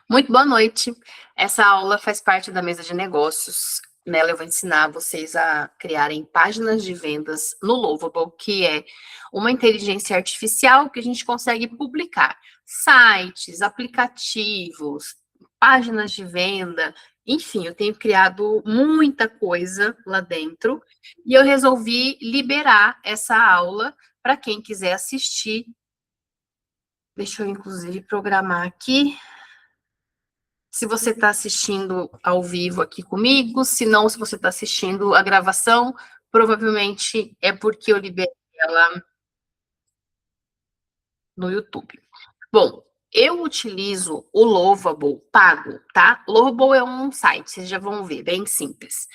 Muito boa noite. Essa aula faz parte da mesa de negócios. Nela eu vou ensinar vocês a criarem páginas de vendas no Lovable, que é uma inteligência artificial que a gente consegue publicar sites, aplicativos, páginas de venda, enfim, eu tenho criado muita coisa lá dentro e eu resolvi liberar essa aula para quem quiser assistir. Deixa eu, inclusive, programar aqui. Se você está assistindo ao vivo aqui comigo, se não, se você está assistindo a gravação, provavelmente é porque eu liberei ela no YouTube. Bom, eu utilizo o Lovable pago, tá? Lovable é um site, vocês já vão ver, bem simples.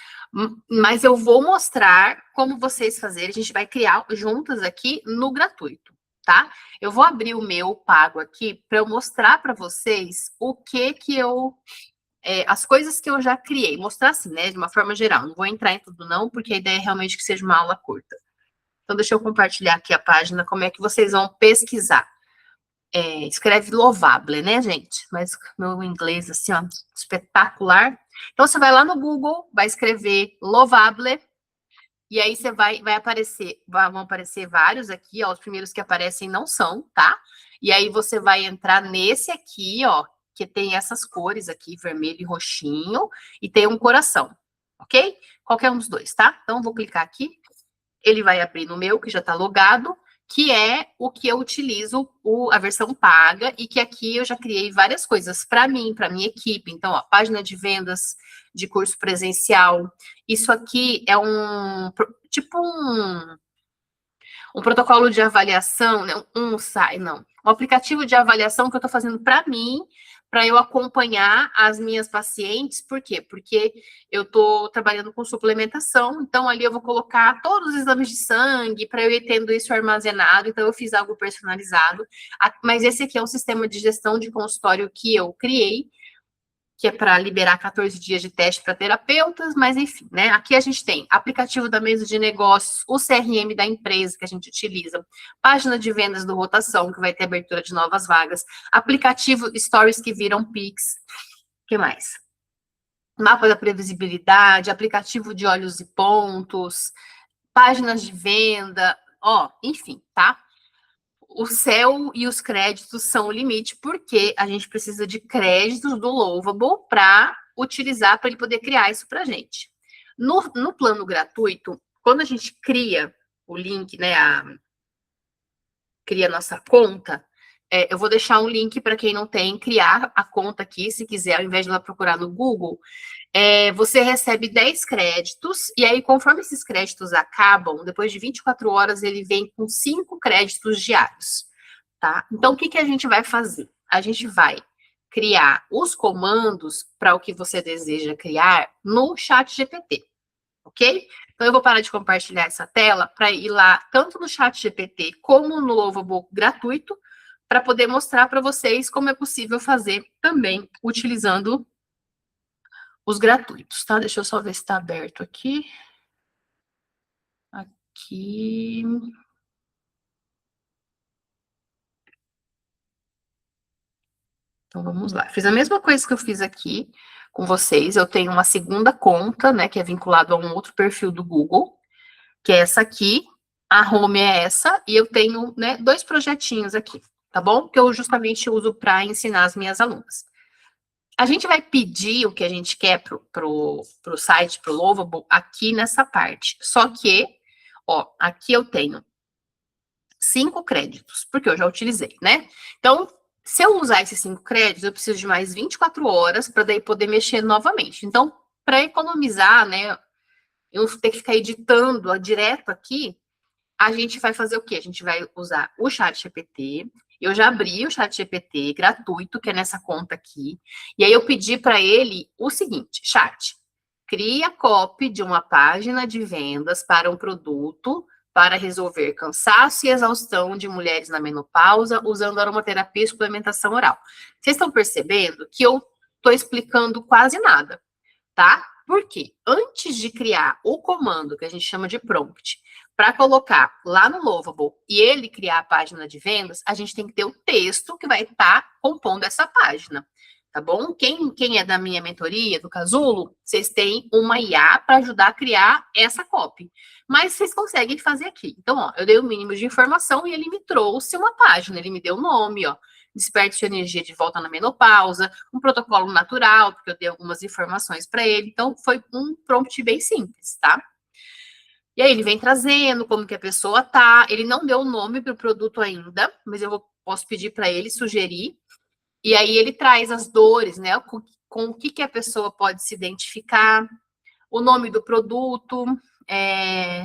Mas eu vou mostrar como vocês fazerem, a gente vai criar juntas aqui no gratuito, tá? Eu vou abrir o meu pago aqui para eu mostrar para vocês o que eu as coisas que eu já criei, mostrar assim, né, de uma forma geral. Não vou entrar em tudo não, porque a ideia é realmente que seja uma aula curta. Então, deixa eu compartilhar aqui a página, como é que vocês vão pesquisar. Escreve Lovable, né, gente? Mas meu inglês, assim, ó, espetacular. Então, você vai lá no Google, vai escrever Lovable, e aí você vai aparecer, vão aparecer vários aqui, ó, os primeiros que aparecem não são, tá? E aí você vai entrar nesse aqui, ó, que tem essas cores aqui, vermelho e roxinho, e tem um coração, ok? Qualquer um dos dois, tá? Então, vou clicar aqui, ele vai abrir no meu, que já tá logado, que é o que eu utilizo, a versão paga, e que aqui eu já criei várias coisas para mim, para minha equipe. Então, ó, página de vendas de curso presencial. Isso aqui é tipo um protocolo de avaliação, né? Um aplicativo de avaliação que eu estou fazendo para mim, para eu acompanhar as minhas pacientes. Por quê? Porque eu estou trabalhando com suplementação, então ali eu vou colocar todos os exames de sangue para eu ir tendo isso armazenado. Então eu fiz algo personalizado, mas esse aqui é um sistema de gestão de consultório que eu criei, que é para liberar 14 dias de teste para terapeutas, mas enfim, né? Aqui a gente tem aplicativo da mesa de negócios, o CRM da empresa que a gente utiliza, página de vendas do Rotação, que vai ter abertura de novas vagas, aplicativo Stories que viram Pix, o que mais? Mapa da previsibilidade, aplicativo de olhos e pontos, páginas de venda, ó, enfim, tá? O céu e os créditos são o limite, porque a gente precisa de créditos do Lovable para utilizar, para ele poder criar isso para a gente. No plano gratuito, quando a gente cria o link, né, cria a nossa conta, eu vou deixar um link para quem não tem, criar a conta aqui, se quiser, ao invés de ela procurar no Google, você recebe 10 créditos, e aí, conforme esses créditos acabam, depois de 24 horas, ele vem com 5 créditos diários, tá? Então, o que a gente vai fazer? A gente vai criar os comandos para o que você deseja criar no chat GPT, ok? Então, eu vou parar de compartilhar essa tela para ir lá, tanto no chat GPT como no Lovable gratuito, para poder mostrar para vocês como é possível fazer também utilizando os gratuitos, tá? Deixa eu só ver se está aberto aqui. Aqui. Então, vamos lá. Fiz a mesma coisa que eu fiz aqui com vocês. Eu tenho uma segunda conta, né, que é vinculado a um outro perfil do Google, que é essa aqui. A home é essa, e eu tenho, né, 2 projetinhos aqui, tá bom? Que eu justamente uso para ensinar as minhas alunas. A gente vai pedir o que a gente quer pro site, pro Lovable, aqui nessa parte. Só que, ó, aqui eu tenho 5 créditos, porque eu já utilizei, né? Então, se eu usar esses 5 créditos, eu preciso de mais 24 horas para daí poder mexer novamente. Então, para economizar, né, eu não ter que ficar editando direto aqui, a gente vai fazer o quê? A gente vai usar o chat GPT. Eu já abri o chat GPT gratuito, que é nessa conta aqui. E aí eu pedi para ele o seguinte, chat, cria copy de uma página de vendas para um produto para resolver cansaço e exaustão de mulheres na menopausa usando aromaterapia e suplementação oral. Vocês estão percebendo que eu estou explicando quase nada, tá? Por quê? Antes de criar o comando que a gente chama de prompt, para colocar lá no Lovable e ele criar a página de vendas, a gente tem que ter o texto que vai estar compondo essa página. tá bom? Quem é da minha mentoria, do Casulo, vocês têm uma IA para ajudar a criar essa copy. Mas vocês conseguem fazer aqui. Então, ó, eu dei o mínimo de informação e ele me trouxe uma página, ele me deu o nome, ó. Desperte sua energia de volta na menopausa, um protocolo natural, porque eu dei algumas informações para ele. Então, foi um prompt bem simples, tá? E aí ele vem trazendo como que a pessoa tá. Ele não deu o nome para o produto ainda, mas posso pedir para ele sugerir. E aí ele traz as dores, né? Com o que a pessoa pode se identificar, o nome do produto,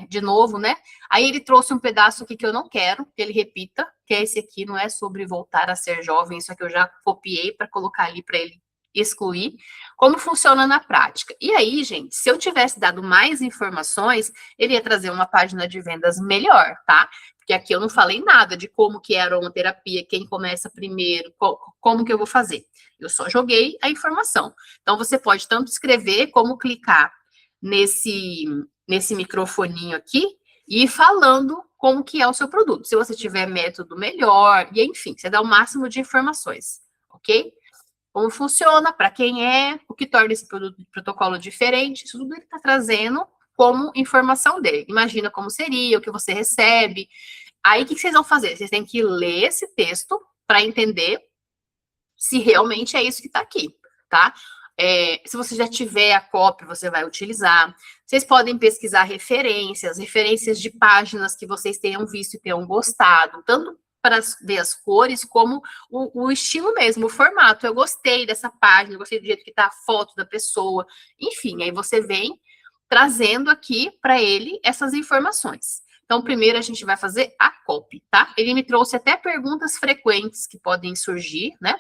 de novo, né? Aí ele trouxe um pedaço aqui que eu não quero que ele repita, que é esse aqui, não é sobre voltar a ser jovem, isso aqui eu já copiei para colocar ali para ele excluir. Como funciona na prática? E aí, gente, se eu tivesse dado mais informações, ele ia trazer uma página de vendas melhor, tá? Porque aqui eu não falei nada de como que é a aromaterapia, quem começa primeiro, como que eu vou fazer. Eu só joguei a informação. Então, você pode tanto escrever como clicar nesse microfoninho aqui e ir falando como que é o seu produto. Se você tiver método melhor, e enfim, você dá o máximo de informações, ok? Como funciona, para quem é, o que torna esse protocolo diferente, isso tudo ele está trazendo como informação dele. Imagina como seria, o que você recebe. Aí, o que vocês vão fazer? Vocês têm que ler esse texto para entender se realmente é isso que está aqui, tá? Se você já tiver a copy, você vai utilizar. Vocês podem pesquisar referências de páginas que vocês tenham visto e tenham gostado, tanto para ver as cores, como o estilo mesmo, o formato. Eu gostei dessa página, eu gostei do jeito que está a foto da pessoa. Enfim, aí você vem trazendo aqui para ele essas informações. Então, primeiro a gente vai fazer a copy, tá? Ele me trouxe até perguntas frequentes que podem surgir, né?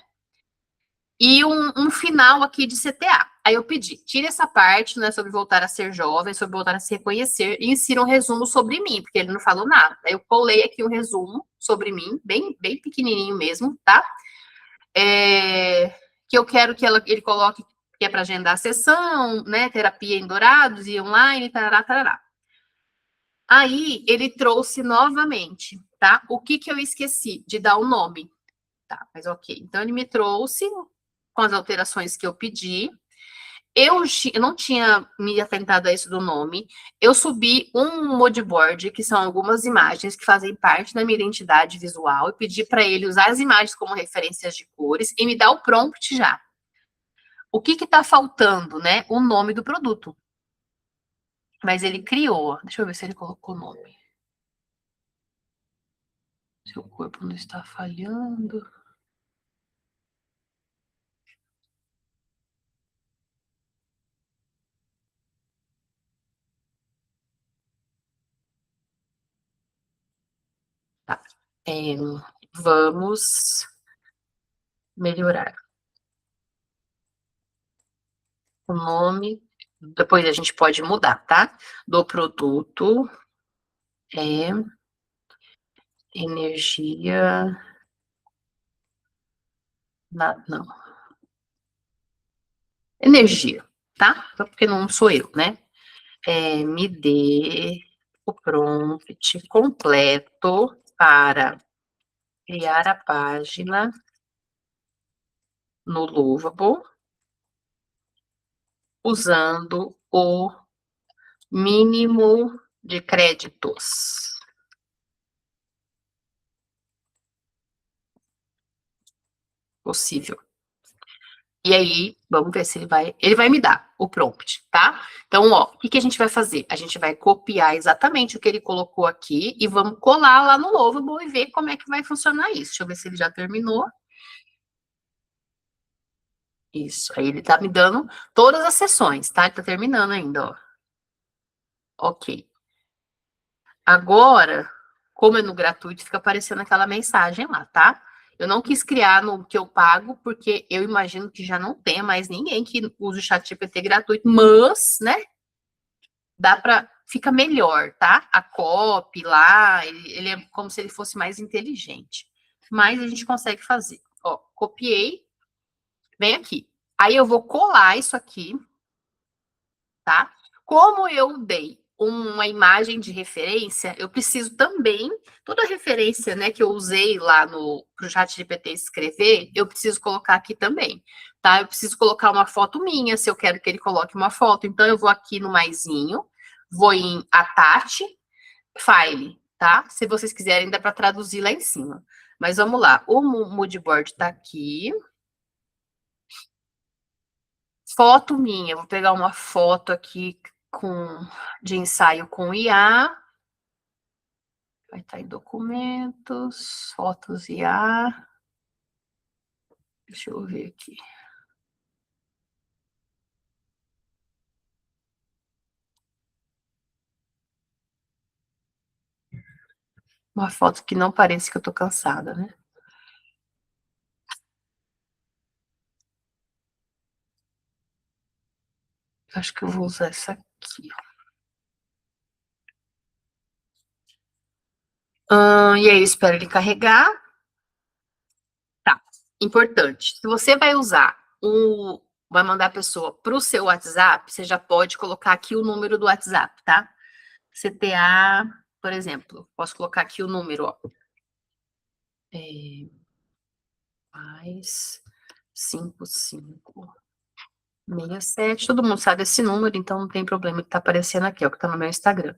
E um final aqui de CTA. Aí eu pedi, tire essa parte, né, sobre voltar a ser jovem, sobre voltar a se reconhecer, e insira um resumo sobre mim, porque ele não falou nada. Aí eu colei aqui um resumo sobre mim, bem pequenininho mesmo, tá? Que eu quero que ele coloque que é para agendar a sessão, né, terapia em Dourados e online, tarará, tarará. Aí ele trouxe novamente, tá? O que eu esqueci de dar o nome, tá? Mas ok. Então ele me trouxe com as alterações que eu pedi. Eu não tinha me atentado a isso do nome. Eu subi um moodboard, que são algumas imagens que fazem parte da minha identidade visual, e pedi para ele usar as imagens como referências de cores e me dar o prompt já. O que está faltando, né? O nome do produto. Mas ele criou. Deixa eu ver se ele colocou o nome. Seu corpo não está falhando. Tá. Vamos melhorar o nome. Depois a gente pode mudar, tá? Do produto é energia. Não. Energia, tá? Porque não sou eu, né? Me dê o prompt completo para criar a página no Lovable usando o mínimo de créditos possível. E aí, vamos ver se ele vai me dar o prompt, tá? Então, ó, o que a gente vai fazer? A gente vai copiar exatamente o que ele colocou aqui e vamos colar lá no Lovable e ver como é que vai funcionar isso. Deixa eu ver se ele já terminou. Isso, aí ele tá me dando todas as sessões, tá? Ele tá terminando ainda, ó. Ok. Agora, como é no gratuito, fica aparecendo aquela mensagem lá, tá? Eu não quis criar no que eu pago, porque eu imagino que já não tenha mais ninguém que use o ChatGPT gratuito, mas, né, fica melhor, tá? A copy lá, ele é como se ele fosse mais inteligente. Mas a gente consegue fazer. Ó, copiei, vem aqui. Aí eu vou colar isso aqui, tá? Como eu dei uma imagem de referência, eu preciso também, toda a referência, né, que eu usei lá no ChatGPT escrever, eu preciso colocar aqui também, tá? Eu preciso colocar uma foto minha, se eu quero que ele coloque uma foto, então eu vou aqui no maisinho, vou em Attach, File, tá? Se vocês quiserem, dá para traduzir lá em cima. Mas vamos lá, o moodboard tá aqui. Foto minha, vou pegar uma foto aqui de ensaio com IA. Vai estar em documentos, fotos IA. Deixa eu ver aqui. Uma foto que não parece que eu tô cansada, né? Acho que eu vou usar essa aqui. E aí, eu espero ele carregar. Tá, importante. Se você vai usar vai mandar a pessoa para o seu WhatsApp, você já pode colocar aqui o número do WhatsApp, tá? CTA, por exemplo, posso colocar aqui o número, ó. Mais 5567. Todo mundo sabe esse número, então não tem problema que tá aparecendo aqui, ó, que tá no meu Instagram.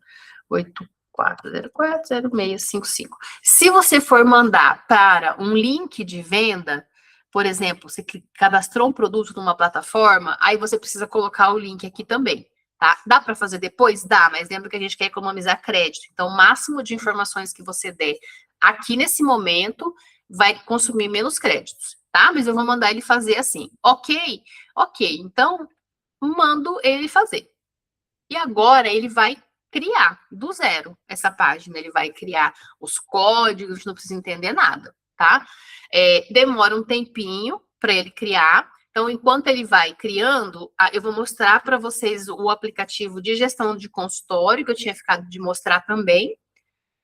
84040655. Se você for mandar para um link de venda, por exemplo, você cadastrou um produto numa plataforma, aí você precisa colocar o link aqui também, tá? Dá para fazer depois? Dá, mas lembra que a gente quer economizar crédito. Então, o máximo de informações que você der aqui nesse momento vai consumir menos créditos, tá? Mas eu vou mandar ele fazer assim. Ok? Ok. Então, mando ele fazer. E agora ele vai criar do zero essa página. Ele vai criar os códigos, não precisa entender nada, tá? Demora um tempinho para ele criar. Então, enquanto ele vai criando, eu vou mostrar para vocês o aplicativo de gestão de consultório, que eu tinha ficado de mostrar também.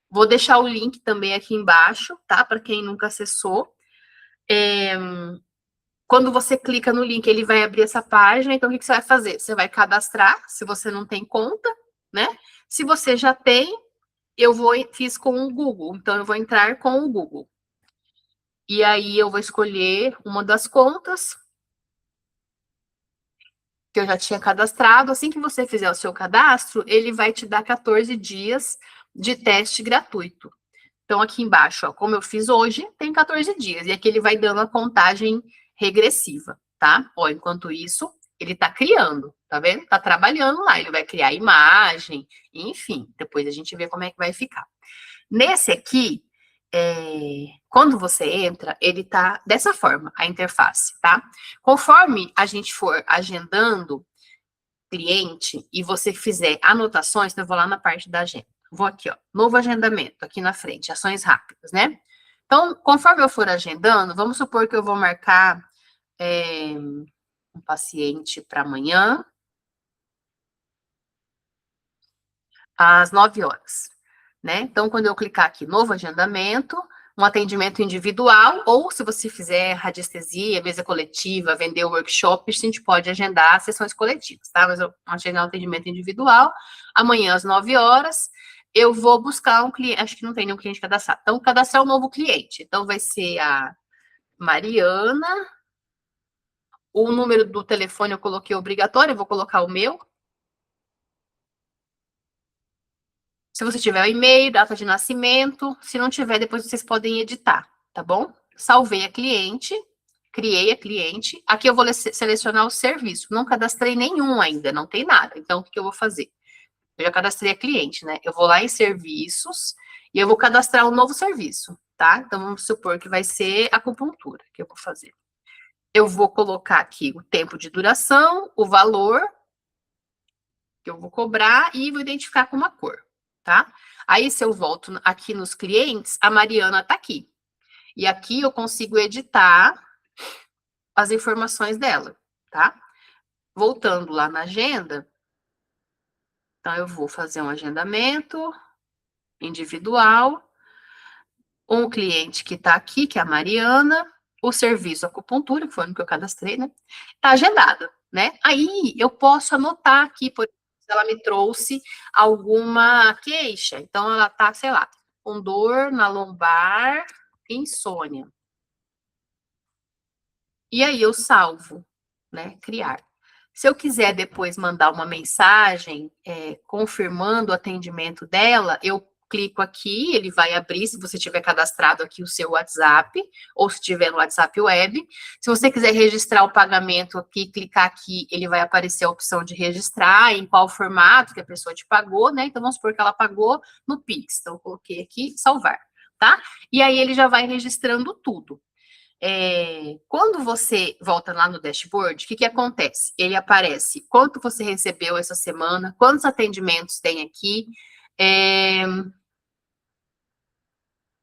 Vou deixar o link também aqui embaixo, tá? Para quem nunca acessou. Quando você clica no link, ele vai abrir essa página. Então, o que você vai fazer? Você vai cadastrar, se você não tem conta, né? Se você já tem, fiz com o Google. Então, eu vou entrar com o Google. E aí, eu vou escolher uma das contas que eu já tinha cadastrado. Assim que você fizer o seu cadastro, ele vai te dar 14 dias de teste gratuito. Então, aqui embaixo, ó, como eu fiz hoje, tem 14 dias. E aqui ele vai dando a contagem regressiva, tá? Ó, enquanto isso, ele tá criando, tá vendo? Tá trabalhando lá, ele vai criar imagem, enfim. Depois a gente vê como é que vai ficar. Nesse aqui, quando você entra, ele tá dessa forma, a interface, tá? Conforme a gente for agendando cliente e você fizer anotações, então eu vou lá na parte da agenda. Vou aqui, ó, novo agendamento, aqui na frente, ações rápidas, né? Então, conforme eu for agendando, vamos supor que eu vou marcar um paciente para amanhã, às 9 horas, né? Então, quando eu clicar aqui, novo agendamento, um atendimento individual, ou se você fizer radiestesia, mesa coletiva, vender workshop, a gente pode agendar sessões coletivas, tá? Mas eu agendar um atendimento individual, amanhã às 9 horas, eu vou buscar um cliente, acho que não tem nenhum cliente cadastrado, então cadastrar um novo cliente. Então, vai ser a Mariana, o número do telefone eu coloquei obrigatório, eu vou colocar o meu. Se você tiver o e-mail, data de nascimento, se não tiver, depois vocês podem editar, tá bom? Salvei a cliente, criei a cliente. Aqui eu vou selecionar o serviço. Não cadastrei nenhum ainda, não tem nada. Então, o que eu vou fazer? Eu já cadastrei a cliente, né? Eu vou lá em serviços e eu vou cadastrar um novo serviço, tá? Então, vamos supor que vai ser acupuntura que eu vou fazer. Eu vou colocar aqui o tempo de duração, o valor que eu vou cobrar e vou identificar com uma cor, tá? Aí, se eu volto aqui nos clientes, a Mariana tá aqui. E aqui eu consigo editar as informações dela, tá? Voltando lá na agenda, então eu vou fazer um agendamento individual, um cliente que tá aqui, que é a Mariana, o serviço acupuntura, que foi no que eu cadastrei, né? Tá agendado, né? Aí eu posso anotar aqui, por ela me trouxe alguma queixa. Então, ela tá, sei lá, com dor na lombar, insônia. E aí eu salvo, né? Criar. Se eu quiser depois mandar uma mensagem confirmando o atendimento dela, eu clico aqui, ele vai abrir, se você tiver cadastrado aqui o seu WhatsApp, ou se tiver no WhatsApp Web. Se você quiser registrar o pagamento aqui, clicar aqui, ele vai aparecer a opção de registrar, em qual formato que a pessoa te pagou, né? Então, vamos supor que ela pagou no Pix. Então, eu coloquei aqui, salvar, tá? E aí, ele já vai registrando tudo. Quando você volta lá no dashboard, o que acontece? Ele aparece quanto você recebeu essa semana, quantos atendimentos tem aqui,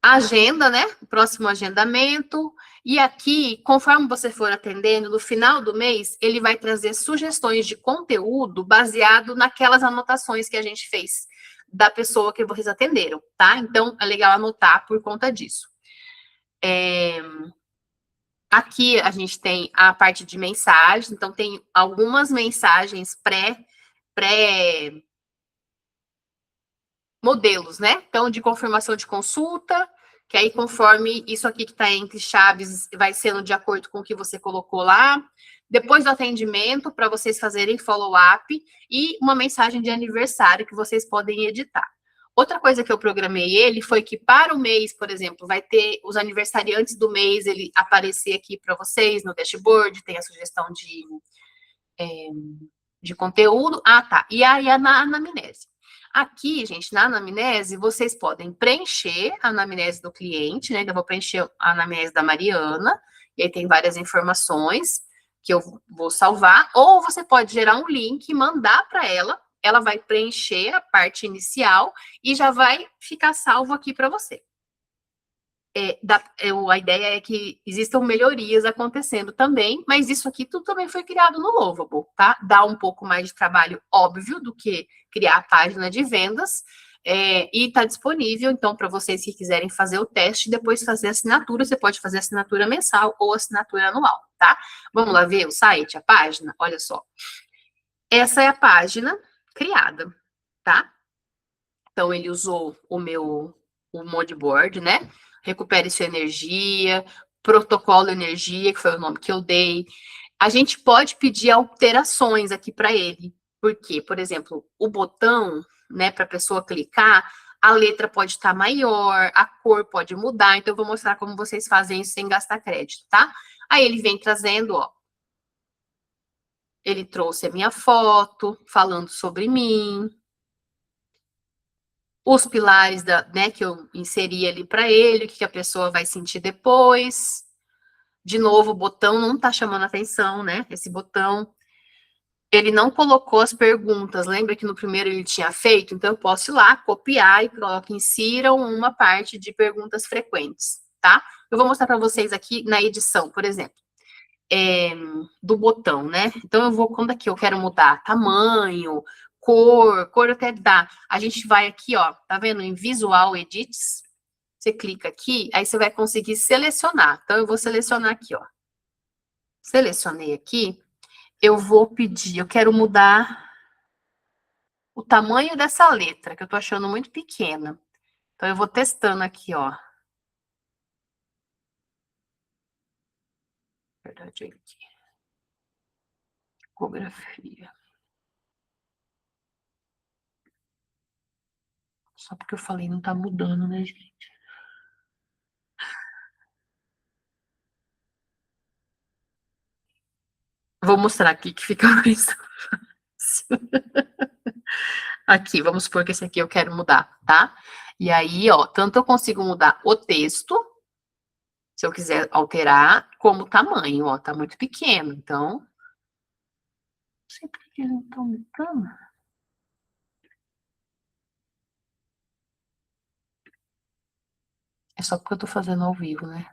a agenda, né? O próximo agendamento. E aqui, conforme você for atendendo, no final do mês, ele vai trazer sugestões de conteúdo baseado naquelas anotações que a gente fez da pessoa que vocês atenderam, tá? Então, é legal anotar por conta disso. Aqui a gente tem a parte de mensagens, então tem algumas mensagens pré-modelos, né? Então, de confirmação de consulta, que aí conforme isso aqui que está entre chaves, vai sendo de acordo com o que você colocou lá. Depois do atendimento, para vocês fazerem follow-up, e uma mensagem de aniversário que vocês podem editar. Outra coisa que eu programei ele foi que para o mês, por exemplo, vai ter os aniversariantes do mês, ele aparecer aqui para vocês no dashboard, tem a sugestão de conteúdo. Ah, tá. E aí a anamnese. Aqui, gente, na anamnese, vocês podem preencher a anamnese do cliente, né? Então, eu vou preencher a anamnese da Mariana, e aí tem várias informações que eu vou salvar, ou você pode gerar um link e mandar para ela, ela vai preencher a parte inicial e já vai ficar salvo aqui para você. A ideia é que existam melhorias acontecendo também, mas isso aqui tudo também foi criado no Lovable, tá? Dá um pouco mais de trabalho, óbvio, do que criar a página de vendas, e está disponível, então, para vocês que quiserem fazer o teste, depois fazer assinatura, você pode fazer assinatura mensal ou assinatura anual, tá? Vamos lá ver o site, a página? Olha só. Essa é a página criada, tá? Então, ele usou o modboard, né? Recupere sua energia, protocolo energia, que foi o nome que eu dei. A gente pode pedir alterações aqui para ele. Porque, por exemplo, o botão, né, para a pessoa clicar, a letra pode estar maior, a cor pode mudar. Então, eu vou mostrar como vocês fazem isso sem gastar crédito, tá? Aí ele vem trazendo, ó. Ele trouxe a minha foto, falando sobre mim, os pilares né, que eu inseri ali para ele, o que a pessoa vai sentir depois. De novo, o botão não está chamando atenção, né? Esse botão, ele não colocou as perguntas. Lembra que no primeiro ele tinha feito? Então, eu posso ir lá, copiar e coloco, insiram uma parte de perguntas frequentes, tá? Eu vou mostrar para vocês aqui na edição, por exemplo, do botão, né? Então, eu vou, quando aqui eu quero mudar tamanho, cor até dá. A gente vai aqui, ó, tá vendo? Em Visual Edits, você clica aqui, aí você vai conseguir selecionar. Então, eu vou selecionar aqui, ó. Selecionei aqui, eu vou pedir, eu quero mudar o tamanho dessa letra, que eu tô achando muito pequena. Então, eu vou testando aqui, ó. Verdade, aqui. Tipografia. Só porque eu falei não tá mudando, né, gente? Vou mostrar aqui que fica mais fácil. Aqui, vamos supor que esse aqui eu quero mudar, tá? E aí, ó, tanto eu consigo mudar o texto, se eu quiser alterar, como o tamanho, ó, tá muito pequeno, então... Não sei por que eles não estão mudando. É só porque eu tô fazendo ao vivo, né?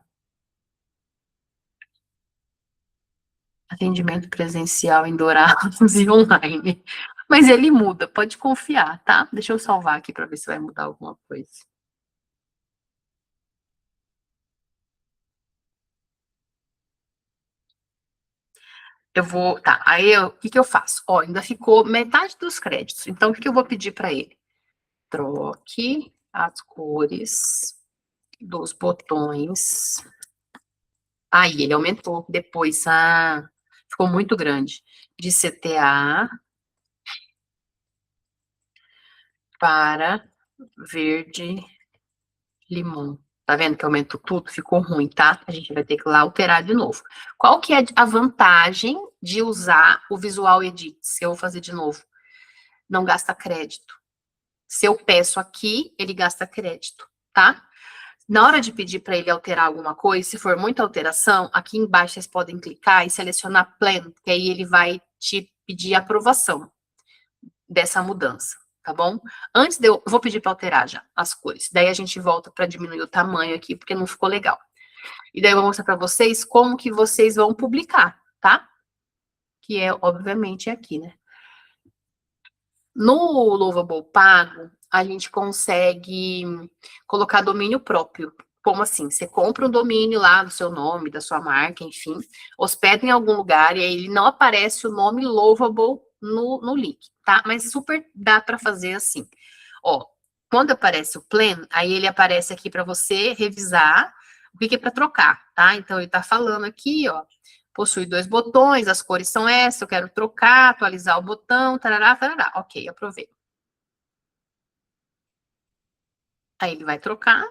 Atendimento presencial em Dourados e online. Mas ele muda, pode confiar, tá? Deixa eu salvar aqui para ver se vai mudar alguma coisa. Eu vou, tá, aí o que que eu faço? Ó, ainda ficou metade dos créditos, então o que que eu vou pedir para ele? Troque as cores dos botões. Aí, ele aumentou depois, ficou muito grande. De CTA para verde limão. Tá vendo que aumentou tudo? Ficou ruim, tá? A gente vai ter que ir lá alterar de novo. Qual que é a vantagem de usar o Visual Edit? Se eu vou fazer de novo. Não gasta crédito. Se eu peço aqui, ele gasta crédito, tá? Na hora de pedir para ele alterar alguma coisa, se for muita alteração, aqui embaixo vocês podem clicar e selecionar Plan, que aí ele vai te pedir aprovação dessa mudança, tá bom? Antes de eu vou pedir para alterar já as cores. Daí a gente volta para diminuir o tamanho aqui, porque não ficou legal. E daí eu vou mostrar para vocês como que vocês vão publicar, tá? Que é, obviamente, aqui, né? No Lovable Pago, a gente consegue colocar domínio próprio. Como assim? Você compra um domínio lá do seu nome, da sua marca, enfim, hospeda em algum lugar e aí não aparece o nome Lovable no link, tá? Mas super dá para fazer assim. Ó, quando aparece o plan, aí ele aparece aqui para você revisar o que é para trocar, tá? Então ele tá falando aqui, ó, possui 2 botões, as cores são essas, eu quero trocar, atualizar o botão, tarará, tarará. Ok, aprovei. Aí ele vai trocar.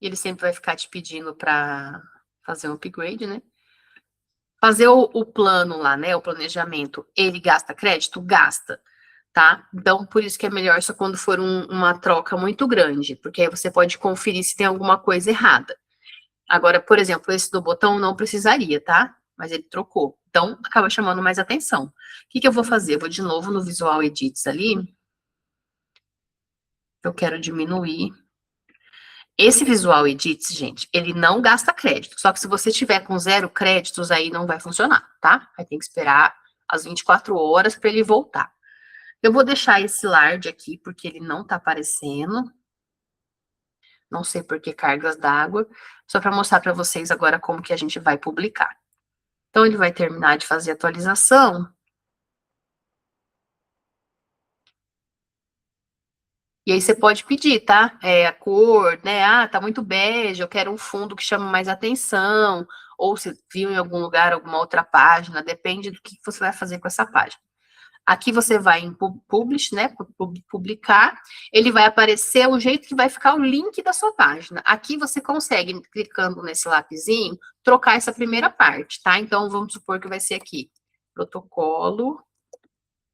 E ele sempre vai ficar te pedindo para fazer um upgrade, né? Fazer o plano lá, né? O planejamento, ele gasta crédito? Gasta, tá? Então, por isso que é melhor só quando for uma troca muito grande, porque aí você pode conferir se tem alguma coisa errada. Agora, por exemplo, esse do botão não precisaria, tá? Mas ele trocou. Então, acaba chamando mais atenção. O que que eu vou fazer? Eu vou de novo no Visual Edits ali. Eu quero diminuir. Esse Visual Edits, gente, ele não gasta crédito. Só que se você tiver com 0 créditos, aí não vai funcionar, tá? Vai ter que esperar as 24 horas para ele voltar. Eu vou deixar esse large aqui, porque ele não tá aparecendo. Não sei por que cargas d'água. Só para mostrar para vocês agora como que a gente vai publicar. Então, ele vai terminar de fazer a atualização. E aí você pode pedir, tá? A cor, né? Ah, tá muito bege, eu quero um fundo que chame mais atenção. Ou se viu em algum lugar, alguma outra página, depende do que você vai fazer com essa página. Aqui você vai em Publish, né? Publicar. Ele vai aparecer o jeito que vai ficar o link da sua página. Aqui você consegue, clicando nesse lapisinho, trocar essa primeira parte, tá? Então, vamos supor que vai ser aqui. Protocolo,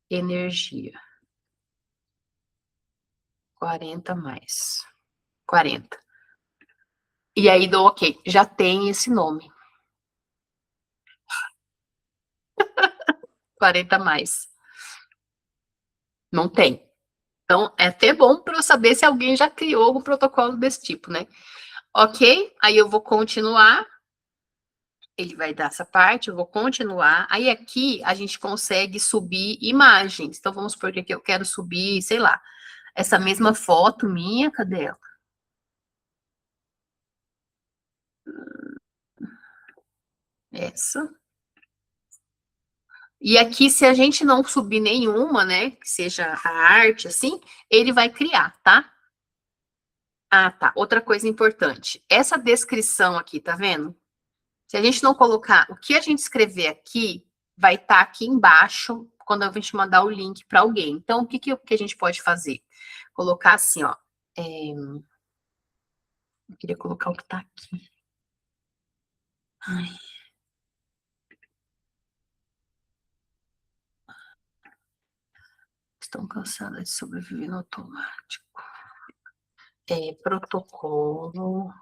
energia. 40 mais. 40. E aí dou ok. Já tem esse nome. 40 mais. Não tem. Então, é até bom para eu saber se alguém já criou algum protocolo desse tipo, né? Ok, aí eu vou continuar. Ele vai dar essa parte, eu vou continuar. Aí aqui a gente consegue subir imagens. Então, vamos supor que eu quero subir, sei lá, essa mesma foto minha, cadê ela? Essa. E aqui, se a gente não subir nenhuma, né, que seja a arte, assim, ele vai criar, tá? Ah, tá. Outra coisa importante. Essa descrição aqui, tá vendo? Se a gente não colocar o que a gente escrever aqui, vai estar aqui embaixo quando a gente mandar o link para alguém. Então, o que a gente pode fazer? Colocar assim, ó. Eu queria colocar o que tá aqui. Ai. Estão cansadas de sobreviver no automático. Protocolo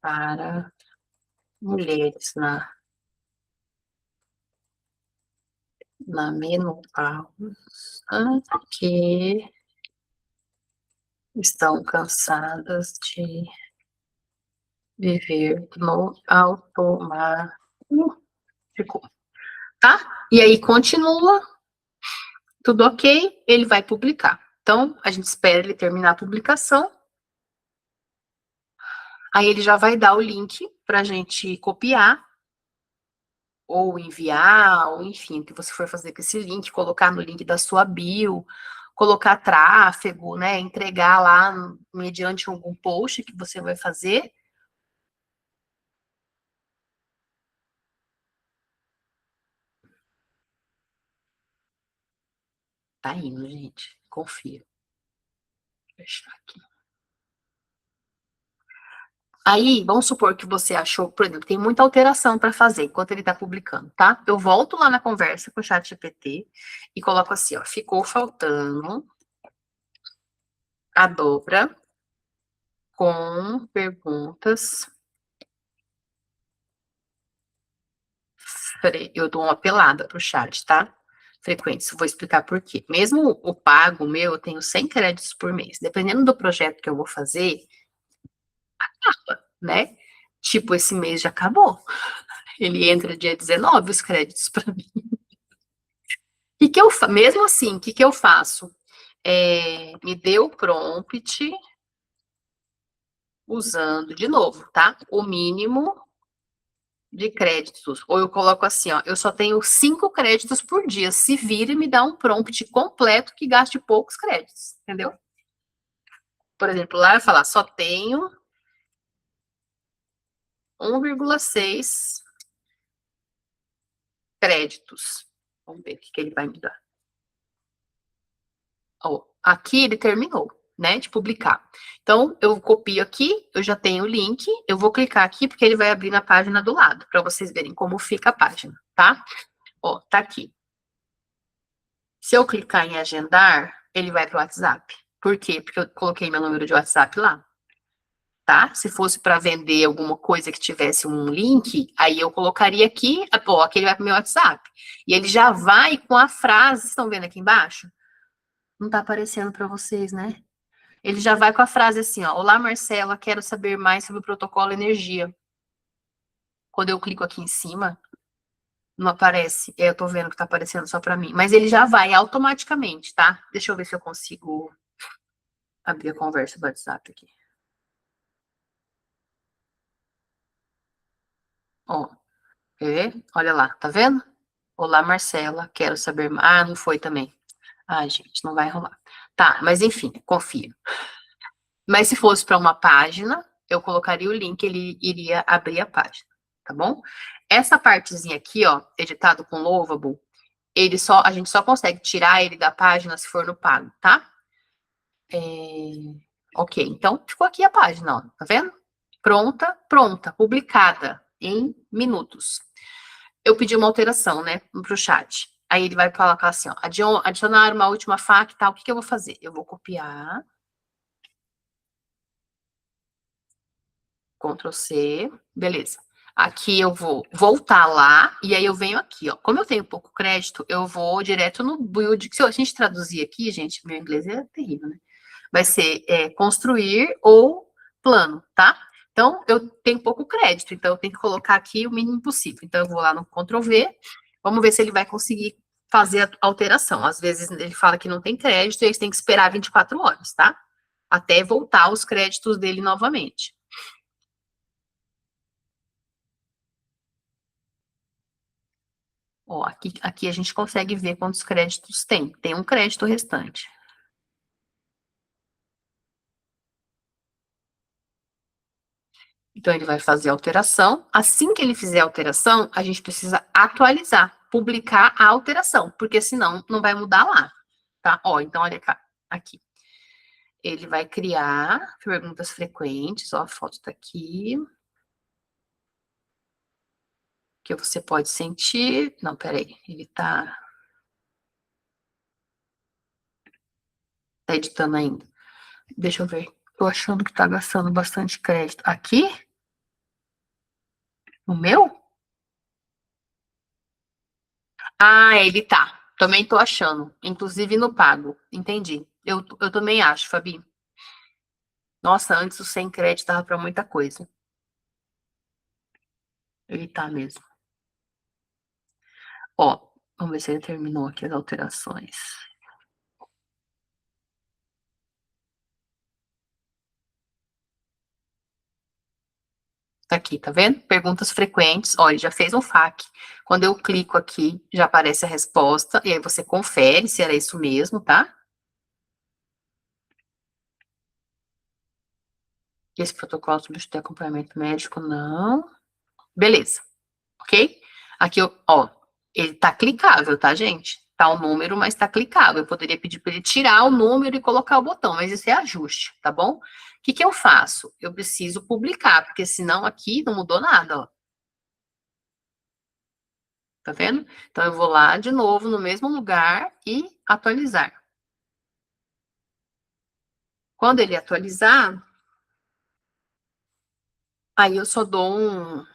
para mulheres na menopausa que estão cansadas de viver no automático, tá? E aí continua, tudo ok, ele vai publicar. Então, a gente espera ele terminar a publicação. Aí ele já vai dar o link para a gente copiar ou enviar, ou enfim, o que você for fazer com esse link, colocar no link da sua bio, colocar tráfego, né? Entregar lá mediante algum post que você vai fazer. Tá indo, gente. Confia. Vou fechar aqui. Aí, vamos supor que você achou, por exemplo, tem muita alteração para fazer enquanto ele está publicando, tá? Eu volto lá na conversa com o chat GPT e coloco assim, ó, ficou faltando a dobra com perguntas. Eu dou uma pelada pro chat, tá? Frequência, vou explicar por quê. Mesmo o pago meu, eu tenho 100 créditos por mês. Dependendo do projeto que eu vou fazer, né? Tipo, esse mês já acabou. Ele entra dia 19, os créditos para mim. Mesmo assim, o que, que eu faço? Me dê o prompt usando, de novo, tá? O mínimo de créditos. Ou eu coloco assim, ó, eu só tenho 5 créditos por dia. Se vira e me dá um prompt completo que gaste poucos créditos, entendeu? Por exemplo, lá eu falar, só tenho 1,6 créditos. Vamos ver o que, que ele vai me dar. Ó, aqui ele terminou, né, de publicar. Então, eu copio aqui, eu já tenho o link, eu vou clicar aqui porque ele vai abrir na página do lado, para vocês verem como fica a página, tá? Ó, tá aqui. Se eu clicar em agendar, ele vai para o WhatsApp. Por quê? Porque eu coloquei meu número de WhatsApp lá, tá? Se fosse para vender alguma coisa que tivesse um link, aí eu colocaria aqui, ó, aqui ele vai para o meu WhatsApp. E ele já vai com a frase, vocês estão vendo aqui embaixo? Não tá aparecendo para vocês, né? Ele já vai com a frase assim, ó, olá Marcela, quero saber mais sobre o protocolo energia. Quando eu clico aqui em cima, não aparece. Eu tô vendo que tá aparecendo só para mim, mas ele já vai automaticamente, tá? Deixa eu ver se eu consigo abrir a conversa do WhatsApp aqui. Ó, quer ver? Olha lá, tá vendo? Olá, Marcela, quero saber mais. Ah, não foi também. Ai, gente, não vai rolar. Tá, mas enfim, confia. Mas se fosse para uma página, eu colocaria o link, ele iria abrir a página, tá bom? Essa partezinha aqui, ó, editado com Lovable, a gente só consegue tirar ele da página se for no pago, tá? Ok, então ficou aqui a página, ó, tá vendo? Pronta, pronta, publicada em minutos. Eu pedi uma alteração, né, pro chat. Aí ele vai falar assim, ó, adicionar uma última faca e tal. O que que eu vou fazer? Eu vou copiar, Ctrl C, beleza. Aqui eu vou voltar lá, e aí eu venho aqui, ó. Como eu tenho pouco crédito, eu vou direto no build. Se a gente traduzir aqui, gente, meu inglês é terrível, né? Vai ser construir ou plano, tá? Então, eu tenho pouco crédito, então eu tenho que colocar aqui o mínimo possível. Então, eu vou lá no Ctrl V, vamos ver se ele vai conseguir fazer a alteração. Às vezes ele fala que não tem crédito e eles têm que esperar 24 horas, tá? Até voltar os créditos dele novamente. Ó, aqui a gente consegue ver quantos créditos tem. Tem um crédito restante. Então, ele vai fazer a alteração. Assim que ele fizer a alteração, a gente precisa atualizar, publicar a alteração, porque senão não vai mudar lá, tá? Ó, então, olha cá, aqui. Ele vai criar perguntas frequentes, ó, a foto tá aqui. Que você pode sentir. Não, peraí, ele tá editando ainda. Deixa eu ver. Tô achando que tá gastando bastante crédito. Aqui? No meu? Ah, ele tá. Também tô achando. Inclusive no pago. Entendi. Eu também acho, Fabi. Nossa, antes o sem crédito tava pra muita coisa. Ele tá mesmo. Ó, vamos ver se ele terminou aqui as alterações. Aqui, tá vendo? Perguntas frequentes. Olha, já fez um FAQ. Quando eu clico aqui, já aparece a resposta. E aí você confere se era isso mesmo, tá? Esse protocolo substitui acompanhamento médico, não. Beleza, ok? Aqui, ó, ele tá clicável, tá, gente? Tá o número, mas tá clicável. Eu poderia pedir para ele tirar o número e colocar o botão, mas isso é ajuste, tá bom? O que que eu faço? Eu preciso publicar, porque senão aqui não mudou nada, ó. Tá vendo? Então, eu vou lá de novo no mesmo lugar e atualizar. Quando ele atualizar, aí eu só dou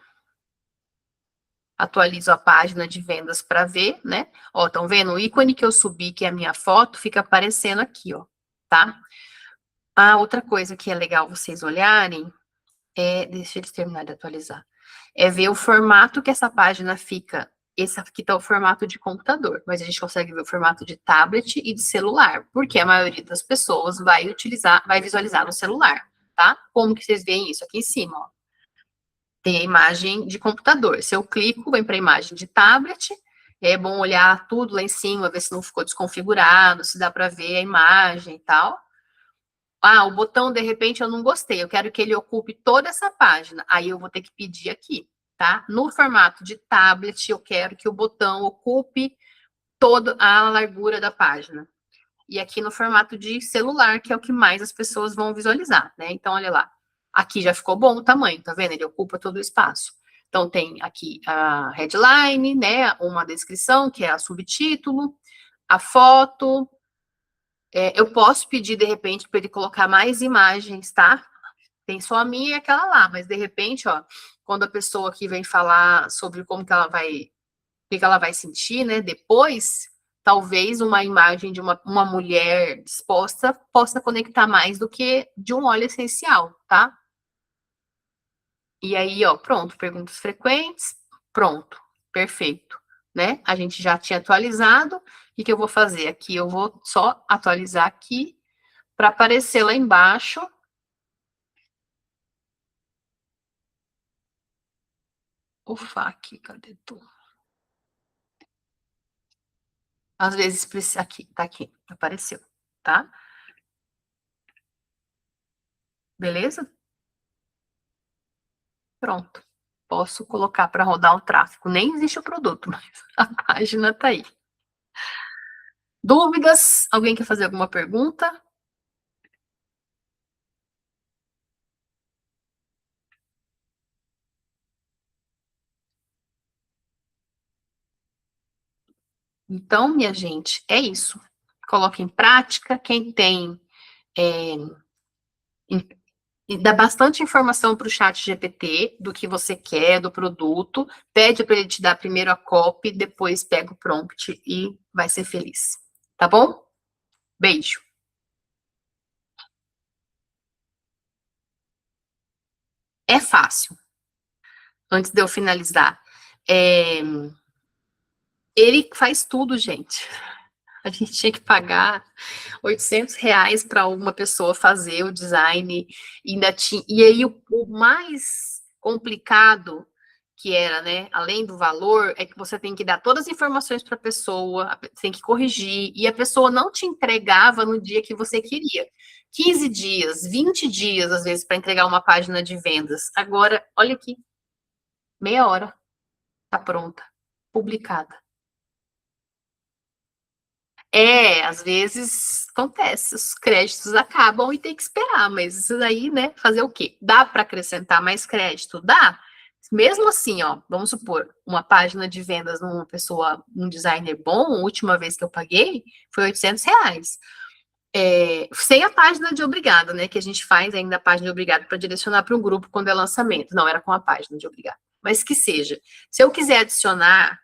atualizo a página de vendas para ver, né? Ó, estão vendo? O ícone que eu subi, que é a minha foto, fica aparecendo aqui, ó, tá? A outra coisa que é legal vocês olharem deixa eles terminar de atualizar, é ver o formato que essa página fica. Esse aqui está o formato de computador, mas a gente consegue ver o formato de tablet e de celular, porque a maioria das pessoas vai visualizar no celular, tá? Como que vocês veem isso? Aqui em cima, ó. Tem a imagem de computador. Se eu clico, vem para a imagem de tablet. É bom olhar tudo lá em cima, ver se não ficou desconfigurado, se dá para ver a imagem e tal. Ah, o botão, de repente, eu não gostei. Eu quero que ele ocupe toda essa página. Aí eu vou ter que pedir aqui, tá? No formato de tablet, eu quero que o botão ocupe toda a largura da página. E aqui no formato de celular, que é o que mais as pessoas vão visualizar, né? Então, olha lá. Aqui já ficou bom o tamanho, tá vendo? Ele ocupa todo o espaço. Então, tem aqui a headline, né? Uma descrição, que é a subtítulo, a foto. Eu posso pedir, de repente, para ele colocar mais imagens, tá? Tem só a minha e aquela lá, mas de repente, ó, quando a pessoa aqui vem falar sobre como que ela vai, o que ela vai sentir, né? Depois, talvez uma imagem de uma mulher disposta possa conectar mais do que de um óleo essencial, tá? E aí, ó, pronto, perguntas frequentes, pronto, perfeito, né? A gente já tinha atualizado. O que que eu vou fazer aqui? Eu vou só atualizar aqui para aparecer lá embaixo. O FAQ, cadê tu? Às vezes precisa. Aqui, tá aqui, apareceu, tá? Beleza? Pronto. Posso colocar para rodar o tráfego. Nem existe o produto, mas a página tá aí. Dúvidas? Alguém quer fazer alguma pergunta? Então, minha gente, é isso. Coloque em prática. Quem tem. É, e dá bastante informação para o chat GPT do que você quer, do produto. Pede para ele te dar primeiro a copy, depois pega o prompt e vai ser feliz. Tá bom? Beijo. É fácil. Antes de eu finalizar. Ele faz tudo, gente. A gente tinha que pagar R$ 800 para uma pessoa fazer o design. E aí, o mais complicado que era, né, além do valor, é que você tem que dar todas as informações para a pessoa, tem que corrigir, e a pessoa não te entregava no dia que você queria. 15 dias, 20 dias, às vezes, para entregar uma página de vendas. Agora, olha aqui, meia hora, tá pronta, publicada. Às vezes acontece, os créditos acabam e tem que esperar, mas isso daí, né, fazer o quê? Dá para acrescentar mais crédito? Dá. Mesmo assim, ó, vamos supor, uma página de vendas numa pessoa, um designer bom, a última vez que eu paguei foi R$ 800. Sem a página de obrigado, né, que a gente faz ainda a página de obrigado para direcionar para um grupo quando é lançamento. Não, era com a página de obrigado. Mas que seja. Se eu quiser adicionar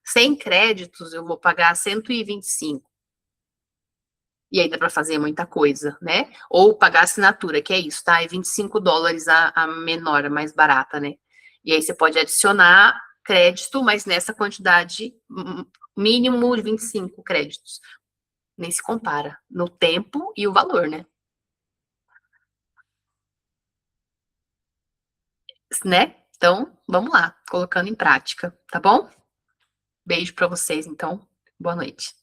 100 créditos, eu vou pagar 125. E aí dá para fazer muita coisa, né? Ou pagar assinatura, que é isso, tá? É US$ 25 a menor, a mais barata, né? E aí você pode adicionar crédito, mas nessa quantidade mínimo de 25 créditos. Nem se compara no tempo e o valor, né? né? Então, vamos lá, colocando em prática, tá bom? Beijo para vocês, então. Boa noite.